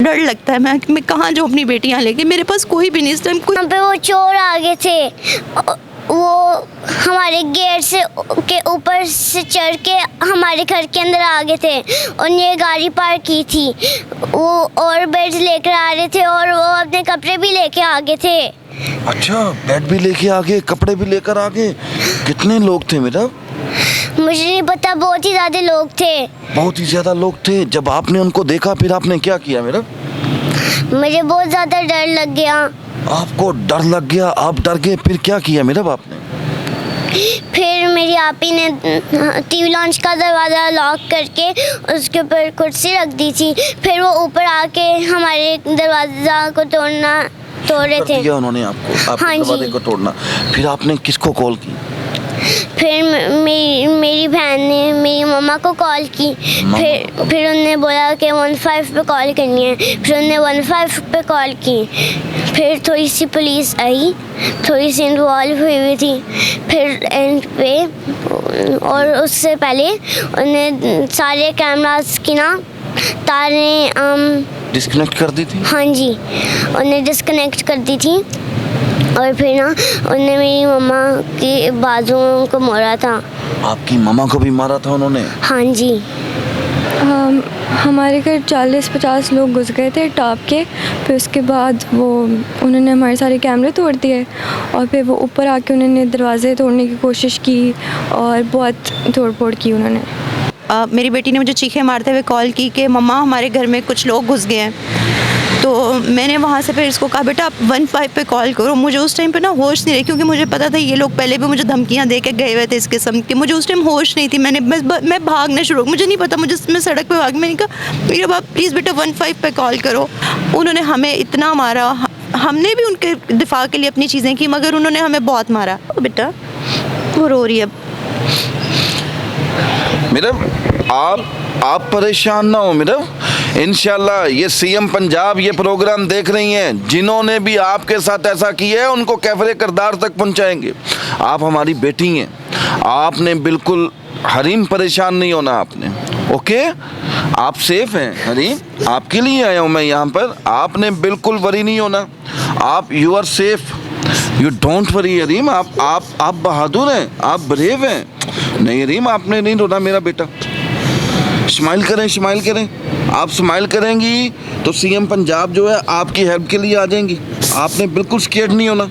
डर लगता है। मैं कहाँ जाऊँ अपनी बेटियाँ लेके, मेरे पास कोई भी नहीं इस टाइम। वहाँ पे वो चोर आ गए थे, वो हमारे गेट से के ऊपर से चढ़ के हमारे घर के अंदर आ गए थे। उन्होंने गाड़ी पार्क की थी, वो और बेड लेकर आ रहे थे और वो अपने कपड़े भी लेके आ गए थे। अच्छा, बेड भी लेके आ गए, कपड़े भी लेकर आ गए। कितने लोग थे मैडम? मुझे नहीं पता, बहुत ही ज़्यादा लोग थे। बहुत ही ज्यादा लोग थे। जब आपने उनको देखा फिर आपने क्या किया मैडम? मुझे बहुत ज़्यादा डर लग गया। आपको डर लग गया, आप डर गए, फिर क्या किया मैडम आपने? फिर मेरी आपी ने टीवी लॉन्च का दरवाज़ा लॉक करके उसके ऊपर कुर्सी रख दी थी। फिर वो ऊपर आके हमारे दरवाज़ा को तोड़ रहे थे। दिया उन्होंने आपको, आपके हाँ जी। दरवाजे को तोड़ना। फिर आपने किसको कॉल की? फिर मेरी बहन ने मेरी मम्मा को कॉल की। फिर उन्होंने बोला कि 15 पे कॉल करनी है। फिर उन्होंने 15 पे कॉल की। फिर थोड़ी सी पुलिस आई, थोड़ी सी इन्वॉल्व हुई थी। फिर एंड पे और उससे पहले उन्होंने सारे कैमरास की ना तारें डिस्कनेक्ट कर दी थी? हाँ जी, उन्हें डिस्कनेक्ट कर दी थी। और फिर ना उन्होंने मेरी मम्मा की बाजुओं को मारा था। आपकी मम्मा को भी मारा था उन्होंने? हाँ जी। हमारे घर 40-50 लोग घुस गए थे टाप के। फिर उसके बाद उन्होंने हमारे सारे कैमरे तोड़ दिए और फिर वो ऊपर आके उन्होंने दरवाजे तोड़ने की कोशिश की और बहुत तोड़ फोड़ की उन्होंने। मेरी बेटी ने मुझे चीखें मारते हुए कॉल की कि मम्मा हमारे घर में कुछ लोग घुस गए हैं। तो मैंने वहाँ से फिर इसको कहा बेटा आप 15 पे कॉल करो। मुझे उस टाइम पे ना होश नहीं रही, क्योंकि मुझे पता था ये लोग पहले भी मुझे धमकियाँ दे के गए हुए थे इस किस्म के। मुझे उस टाइम होश नहीं थी। मैं भागना शुरू, मुझे नहीं पता, मैं सड़क पे भाग। मैंने कहा मेरे बाप प्लीज़ बेटा 15 पे कॉल करो। उन्होंने हमें इतना मारा, हमने भी उनके दिफा के लिए अपनी चीज़ें की, मगर उन्होंने हमें बहुत मारा। बेटा वो रो रही है। मैडम आप परेशान ना हो मैडम। इंशाल्लाह ये सीएम पंजाब ये प्रोग्राम देख रही हैं, जिन्होंने भी आपके साथ ऐसा किया है उनको कैफरे किरदार तक पहुंचाएंगे। आप हमारी बेटी हैं, आपने बिल्कुल हरीम परेशान नहीं होना आपने, ओके? आप सेफ हैं हरीम, आपके लिए आया हूँ मैं यहाँ पर। आपने बिल्कुल वरी नहीं होना, आप you are safe, you don't worry Hareem. आप बहादुर हैं, आप ब्रेव हैं। नहीं हरीम, आपने नहीं रोना मेरा बेटा। स्माइल करें, स्माइल करें। आप स्माइल करेंगी तो सीएम पंजाब जो है आपकी हेल्प के लिए आ जाएंगी। आपने बिल्कुल स्केर्ड नहीं होना।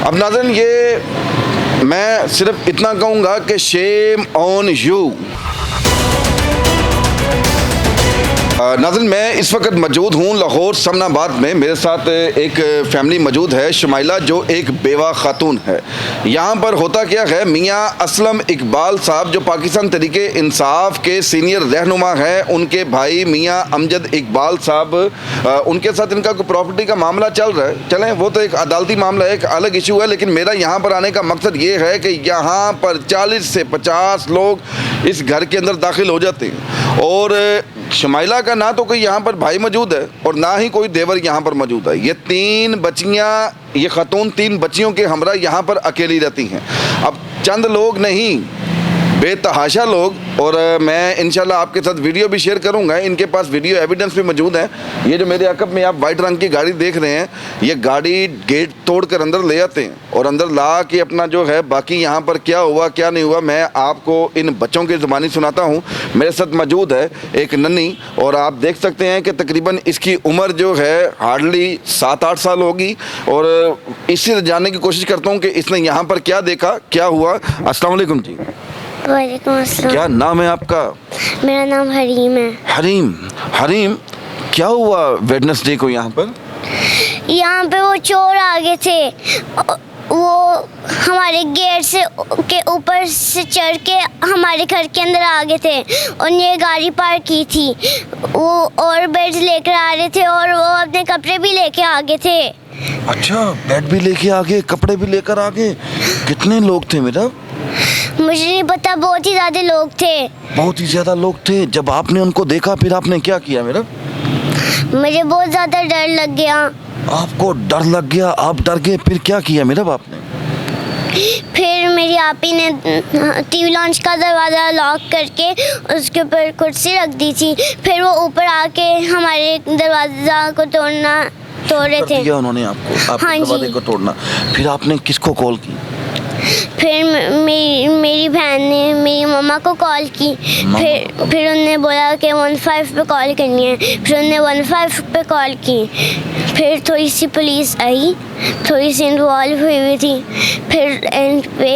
अब नाज़रीन, ये मैं सिर्फ इतना कहूँगा कि शेम ऑन यू। नाज़रीन, मैं इस वक्त मौजूद हूँ लाहौर समनाबाद में। मेरे साथ एक फैमिली मौजूद है, शमाइला, जो एक बेवा खातून है। यहाँ पर होता क्या है, मियाँ असलम इकबाल साहब जो पाकिस्तान तहरीक इंसाफ के सीनियर रहनुमा हैं, उनके भाई मियाँ अमजद इकबाल साहब, उनके साथ इनका कोई प्रॉपर्टी का मामला चल रहा है। चलें, वो तो एक अदालती मामला है, एक अलग इशू है। लेकिन मेरा यहाँ पर आने का मकसद ये है कि यहाँ पर 40 से 50 लोग इस घर के अंदर दाखिल हो जाते हैं और शमाइला का ना तो कोई यहाँ पर भाई मौजूद है और ना ही कोई देवर यहाँ पर मौजूद है। ये 3 बच्चियाँ, ये खातून 3 बच्चियों के हमरा यहाँ पर अकेली रहती हैं। अब चंद लोग नहीं, बेतहाशा लोग। और मैं इंशाल्लाह आपके साथ वीडियो भी शेयर करूंगा। इनके पास वीडियो एविडेंस भी मौजूद है। ये जो मेरे अकब में आप वाइट रंग की गाड़ी देख रहे हैं, ये गाड़ी गेट तोड़कर अंदर ले आते हैं और अंदर ला के अपना जो है बाकी यहाँ पर क्या हुआ क्या नहीं हुआ मैं आपको इन बच्चों की ज़ुबानी सुनाता हूँ। मेरे साथ मौजूद है एक नन्ही, और आप देख सकते हैं कि तकरीबन इसकी उम्र जो है हार्डली 7-8 साल होगी। और इसी जानने की कोशिश करता हूँ कि इसने यहाँ पर क्या देखा, क्या हुआ। अस्सलाम वालेकुम जी। वालेकुम अस्सलाम। क्या नाम है आपका? मेरा नाम हरीम है। हरीम, क्या हुआ वेडनेसडे को यहाँ पर? यहाँ पे वो चोर आ गए थे, वो हमारे गेट से के ऊपर से चढ़ के हमारे घर के अंदर आ गए थे। उन्होंने गाड़ी पार्क की थी, वो और बेड लेकर आ रहे थे और वो अपने कपड़े भी लेके आ गए थे। अच्छा, बेड भी लेके आ गए, कपड़े भी लेकर आ गए। कितने लोग थे मैडम? मुझे नहीं पता, बहुत ही ज़्यादा लोग थे। बहुत ही ज़्यादा लोग थे। जब आपने उनको देखा फिर आपने क्या किया मैडम? मुझे बहुत ज़्यादा डर लग गया। आपको डर लग गया, आप डर गए, फिर क्या किया मैडम आपने? फिर मेरी आपी ने टीवी लॉन्च का दरवाज़ा लॉक करके उसके ऊपर कुर्सी रख दी थी। फिर वो ऊपर आके हमारे दरवाज़ा को तोड़ रहे थे। दिया उन्होंने आपको, आपके हाँ जी। दरवाजे को तोड़ना। फिर आपने किसको कॉल की? फिर मेरी बहन ने मेरी मम्मा को कॉल की। फिर उन्होंने बोला कि 15 पे कॉल करनी है। फिर उन्होंने 15 पे कॉल की। फिर थोड़ी सी पुलिस आई, थोड़ी सी इन्वॉल्व हुई थी। फिर एंड पे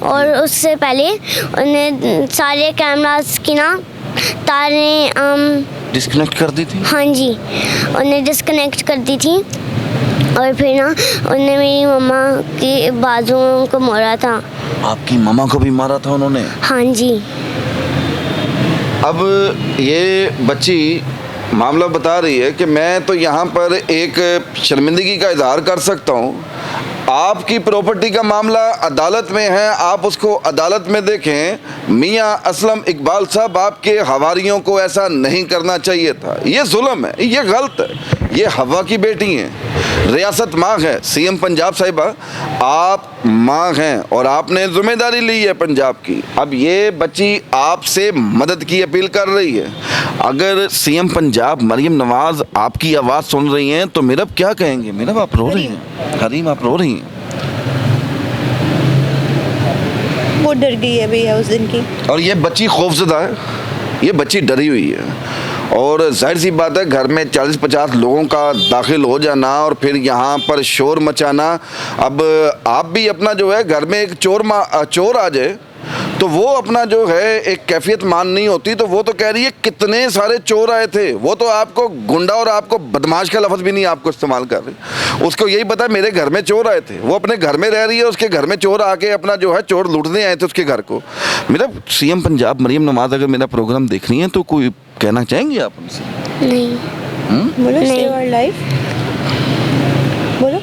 और उससे पहले उन्हें सारे कैमरास की ना तारें डिस्कनेक्ट कर दी थी? हाँ जी, उन्हें डिस्कनेक्ट कर दी थी। और फिर ना उन्होंने मेरी मम्मा की बाजुओं को मारा था। आपकी मम्मा को भी मारा था उन्होंने? हाँ जी। अब ये बच्ची मामला बता रही है कि मैं तो यहाँ पर एक शर्मिंदगी का इजहार कर सकता हूँ। आपकी प्रॉपर्टी का मामला अदालत में है, आप उसको अदालत में देखें। मियाँ असलम इकबाल साहब, आपके हवारियों को ऐसा नहीं करना चाहिए था। ये जुल्म है, ये गलत है। ये हवा की बेटी हैं, रियासत माँ है। सीएम पंजाब साहिबा, आप माँ हैं और आपने जिम्मेदारी ली है पंजाब की। अब ये बच्ची आपसे मदद की अपील कर रही है। अगर सीएम पंजाब मरीम नवाज आपकी आवाज़ सुन रही हैं तो मीरब क्या कहेंगे? मीरब आप रो रही हैं, हरीम आप रो रही हैं। वो डर गई है भैया उस दिन की। और ये बच्ची खौफजदा है, ये बच्ची डरी हुई है। और जाहिर सी बात है, घर में 40-50 लोगों का दाखिल हो जाना और फिर यहाँ पर शोर मचाना। अब आप भी अपना जो है, घर में एक चोर आ जाए तो वो अपना जो है एक कैफियत मान नहीं होती। तो वो तो कह रही है कितने सारे चोर आए थे। वो तो आपको गुंडा और आपको बदमाश का लफ्ज़ भी नहीं आपको इस्तेमाल कर रही। उसको यही पता है मेरे घर में चोर आए थे। वो अपने घर में रह रही है, उसके घर में चोर आके अपना जो है चोर लूटने आए थे उसके घर को। मेरा सीएम पंजाब मरीम नवाज अगर मेरा प्रोग्राम देख रही हैं तो कोई कहना चाहेंगे आप उनसे? नहीं। बोलो नहीं। सेव आवर लाइफ, बोलो।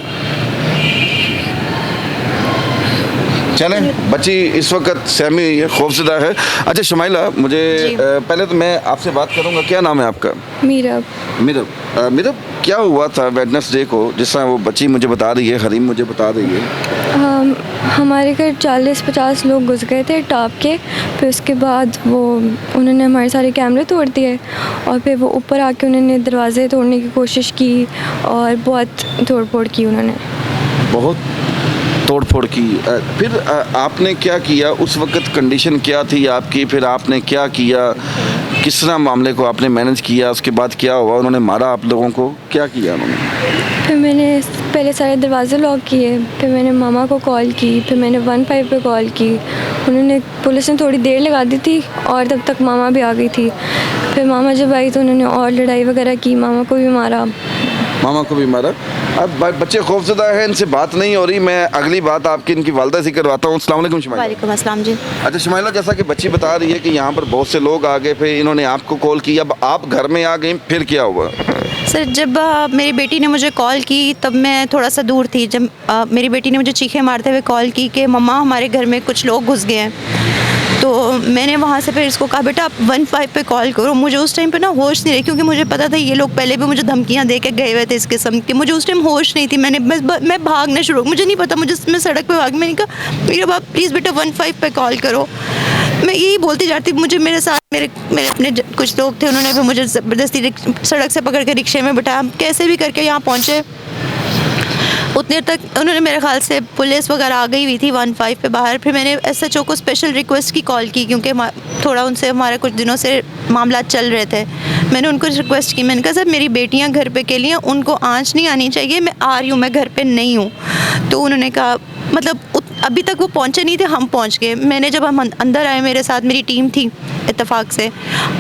चलें, बच्ची इस वक्त सहमी हुई है, खौफजदा है। अच्छा शमाइला, मुझे पहले तो मैं आपसे बात करूंगा, क्या नाम है आपका? मीरब। मीरब, क्या हुआ था वेडनेसडे को, जिस तरह वो बच्ची मुझे बता रही है, हरीम मुझे बता रही है? हमारे घर 40-50 लोग घुस गए थे टाप के। फिर उसके बाद उन्होंने हमारे सारे कैमरे तोड़ दिए और फिर वो ऊपर आके उन्होंने दरवाज़े तोड़ने की कोशिश की और बहुत तोड़ फोड़ की उन्होंने। बहुत तोड़ फोड़ की। फिर आपने क्या किया उस वक्त? कंडीशन क्या थी आपकी? फिर आपने क्या किया? किस तरह मामले को आपने मैनेज किया? उसके बाद क्या हुआ? उन्होंने मारा आप लोगों को? क्या किया उन्होंने? फिर मैंने पहले सारे दरवाजे लॉक किए। फिर मैंने मामा को कॉल की। फिर मैंने 15 पे कॉल की। उन्होंने पुलिस ने थोड़ी देर लगा दी थी और तब तक मामा भी आ गई थी। फिर मामा जब आई तो उन्होंने और लड़ाई वगैरह की, मामा को भी मारा। अब बच्चे खौफजदा है, इनसे बात नहीं हो रही। मैं अगली बात आपकी इनकी वालदा से करवाता हूँ। अस्सलाम वालेकुम शमाइला। वालेकुम अस्सलाम जी। अच्छा शमाइला, जैसा कि बच्ची बता रही है कि यहाँ पर बहुत से लोग आ गए, फिर इन्होंने आपको कॉल की, अब आप घर में आ गई, फिर क्या हुआ? सर, जब मेरी बेटी ने मुझे कॉल की तब मैं थोड़ा सा दूर थी। जब मेरी बेटी ने मुझे चीखें मारते हुए कॉल की कि मम्मा हमारे घर में कुछ लोग घुस गए हैं, तो मैंने वहाँ से फिर इसको कहा बेटा आप 15 पे कॉल करो। मुझे उस टाइम पे ना होश नहीं रही, क्योंकि मुझे पता था ये लोग पहले भी मुझे धमकियाँ दे के गए हुए थे इस किस्म के। मुझे उस टाइम होश नहीं थी। मैं भागना शुरू, मुझे नहीं पता, मैं सड़क पे भाग। मैंने कहा मेरा बाप प्लीज़ बेटा 15 पे कॉल करो। मैं यही बोलती जाती। मुझे मेरे साथ मेरे अपने कुछ लोग थे, उन्होंने फिर मुझे ज़बरदस्ती सड़क से पकड़ के रिक्शे में बिठाया। कैसे भी करके यहाँ पहुँचे। उतने तक उन्होंने मेरे ख्याल से पुलिस वगैरह आ गई हुई थी 15 पे बाहर। फिर मैंने SHO को स्पेशल रिक्वेस्ट की कॉल की, क्योंकि थोड़ा उनसे हमारे कुछ दिनों से मामला चल रहे थे। मैंने उनको रिक्वेस्ट की, मैंने कहा सर मेरी बेटियां घर पे के लिए उनको आँच नहीं आनी चाहिए, मैं आ रही हूँ, मैं घर पे नहीं हूँ। तो उन्होंने कहा मतलब अभी तक वो पहुँचे नहीं थे, हम पहुँच गए। मैंने जब हम अंदर आए, मेरे साथ मेरी टीम थी इत्तेफाक से,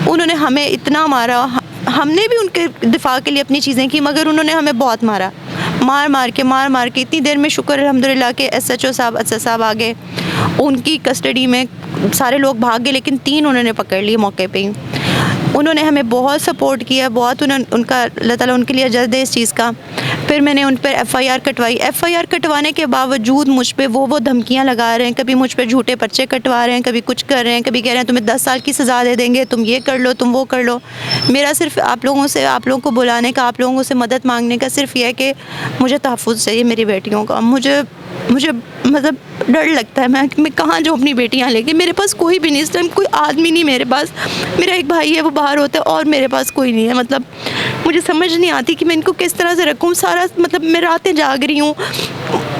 उन्होंने हमें इतना मारा। हमने भी उनके दिफा के लिए अपनी चीज़ें की, मगर उन्होंने हमें बहुत मार मार के इतनी देर में शुक्र अल्हम्दुलिल्लाह के SHO साहब असद साहब आ गए। उनकी कस्टडी में सारे लोग भाग गए, लेकिन 3 उन्होंने पकड़ लिए मौके पे ही। उन्होंने हमें बहुत सपोर्ट किया, बहुत उनका अल्लाह ताला उनके लिए अजर दे इस चीज़ का। फिर मैंने उन पर FIR कटवाई। FIR कटवाने के बावजूद मुझ पे वो धमकियां लगा रहे हैं। कभी मुझ पे झूठे पर्चे कटवा रहे हैं, कभी कुछ कर रहे हैं, कभी कह रहे हैं तुम्हें 10 साल की सज़ा दे देंगे, तुम ये कर लो, तुम वो कर लो। मेरा सिर्फ आप लोगों को बुलाने का, आप लोगों से मदद मांगने का सिर्फ ये है कि मुझे तहफ़्फ़ुज़ चाहिए मेरी बेटियों का। मुझे मुझे मतलब डर लगता है, मैं कहाँ जाऊँ अपनी बेटियाँ लेके। मेरे पास कोई भी नहीं इस टाइम, कोई आदमी नहीं मेरे पास। मेरा एक भाई है वो बाहर होता है और मेरे पास कोई नहीं है। मतलब मुझे समझ नहीं आती कि मैं इनको किस तरह से रखूँ। सारा मतलब मैं रातें जाग रही हूँ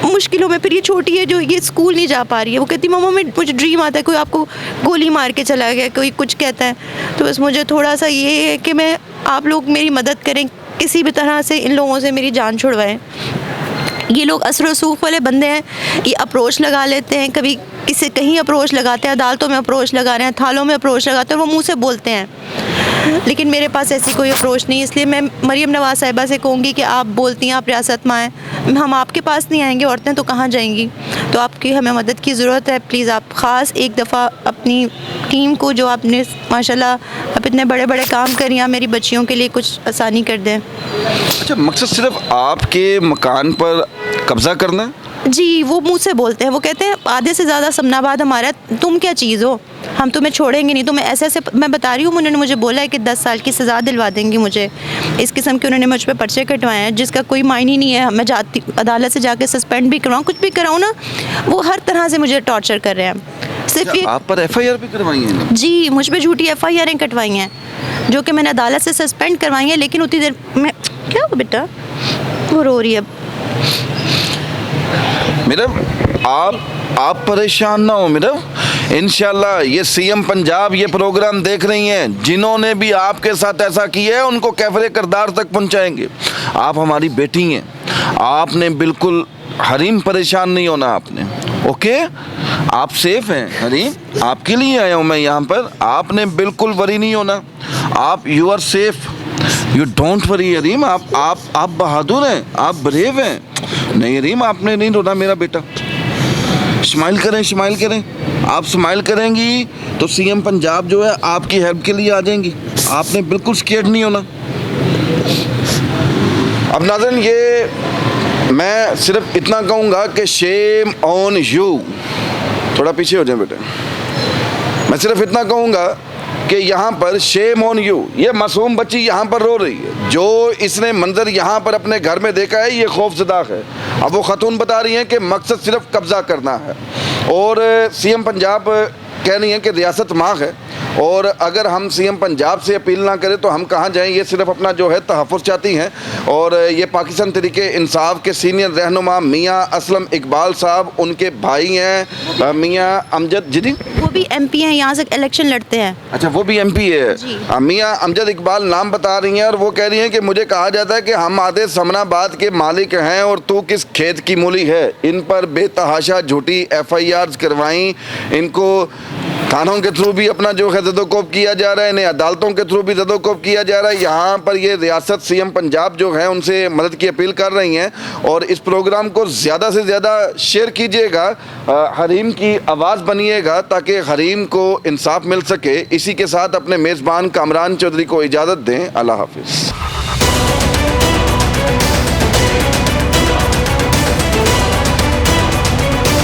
मुश्किलों में। फिर ये छोटी है जो ये स्कूल नहीं जा पा रही है, वो कहती मम्मा मुझे ड्रीम आता है कोई आपको गोली मार के चला गया, कोई कुछ कहता है। तो बस मुझे थोड़ा सा ये है कि मैं आप लोग मेरी मदद करें, किसी भी तरह से इन लोगों से मेरी जान छुड़वाएं। ये लोग असर रसूख वाले बंदे हैं, ये अप्रोच लगा लेते हैं, कभी किसी कहीं अप्रोच लगाते हैं, अदालतों में अप्रोच लगा रहे हैं, थालों में अप्रोच लगाते हैं, वो मुंह से बोलते हैं। लेकिन मेरे पास ऐसी कोई अप्रोच नहीं, इसलिए मैं मरीम नवाज़ साहिबा से कहूँगी कि आप बोलती हैं, आप रियासत में आएँ, हम आपके पास नहीं आएंगे, औरतें तो कहाँ जाएंगी। तो आपकी हमें मदद की ज़रूरत है। प्लीज़ आप ख़ास एक दफ़ा अपनी टीम को, जो आपने माशाल्लाह आप इतने बड़े बड़े काम कर रही हैं, मेरी बच्चियों के लिए कुछ आसानी कर दें। अच्छा, मकसद सिर्फ आपके मकान पर कब्ज़ा करना है? जी, वो मुँह से बोलते हैं, वो कहते हैं आधे से ज़्यादा समनाबाद हमारा, तुम क्या चीज़ हो, हम तुम्हें छोड़ेंगे नहीं, तुम्हें ऐसे मैं बता रही हूँ। उन्होंने मुझे बोला है कि 10 साल की सज़ा दिलवा देंगी मुझे। इस किस्म के उन्होंने मुझ पे पर्चे कटवाए हैं जिसका कोई मायने नहीं है। मैं जाती अदालत से जाके सस्पेंड भी करवाऊँ, कुछ भी कराऊँ ना, वो हर तरह से मुझे टॉर्चर कर रहे हैं। सिर्फ ये आप पर FIR भी करवाई है? जी, मुझ पे झूठी FIR कटवाई हैं जो कि मैंने अदालत से सस्पेंड करवाई हैं। लेकिन उतनी देर में क्या हुआ बेटा, वो रो रही है। मैडम आप परेशान ना हो मैडम, इंशाल्लाह ये CM पंजाब ये प्रोग्राम देख रही हैं, जिन्होंने भी आपके साथ ऐसा किया है उनको कैफरे किरदार तक पहुंचाएंगे। आप हमारी बेटी हैं, आपने बिल्कुल हरीम परेशान नहीं होना आपने, ओके? आप सेफ हैं हरीम, आपके लिए आया हूँ मैं यहाँ पर, आपने बिल्कुल वरी नहीं होना। आप you are safe, you don't worry Hareem. आप बहादुर हैं, आप ब्रेव हैं। नहीं हरीम, आपने नहीं रोना मेरा बेटा। स्माइल करें, स्माइल करें। आप स्माइल करेंगी तो CM पंजाब जो है आपकी हेल्प के लिए आ जाएंगी। आपने बिल्कुल स्केर्ड नहीं होना। अब नाज़रीन, ये मैं सिर्फ इतना कहूँगा कि शेम ऑन यू, थोड़ा पीछे हो जाए बेटे। मैं सिर्फ इतना कहूँगा कि यहाँ पर शेम ऑन यू, ये मासूम बच्ची यहाँ पर रो रही है। जो इसने मंजर यहाँ पर अपने घर में देखा है ये खौफजदा है। अब वो खातून बता रही हैं कि मकसद सिर्फ कब्ज़ा करना है और CM पंजाब कह रही हैं कि रियासत माँ है और अगर हम CM पंजाब से अपील ना करें तो हम कहाँ जाएं। ये सिर्फ अपना जो है तहफ़्फ़ुज़ चाहती हैं। और ये पाकिस्तान तहरीके इंसाफ के सीनियर रहनुमा मियाँ असलम इकबाल साहब, उनके भाई हैं मियाँ अमजद जी, वो भी MP हैं, यहाँ से इलेक्शन लड़ते हैं। अच्छा, वो भी MP है। मियाँ अमजद इकबाल नाम बता रही हैं और वो कह रही हैं कि मुझे कहा जाता है कि हम आधे समनाबाद के मालिक हैं और तू किस खेत की मूली है। इन पर बेतहाशा झूठी FIR करवाई, इनको थानों के थ्रू भी अपना जो है ज़दोकोब किया जा रहा है, इन्हें अदालतों के थ्रू भी ज़दोकोब किया जा रहा है। यहाँ पर ये रियासत CM पंजाब जो है उनसे मदद की अपील कर रही हैं और इस प्रोग्राम को ज़्यादा से ज़्यादा शेयर कीजिएगा, हरीम की आवाज़ बनिएगा ताकि हरीम को इंसाफ मिल सके। इसी के साथ अपने मेज़बान कामरान चौधरी को इजाज़त दें। अल्लाह हाफिज़।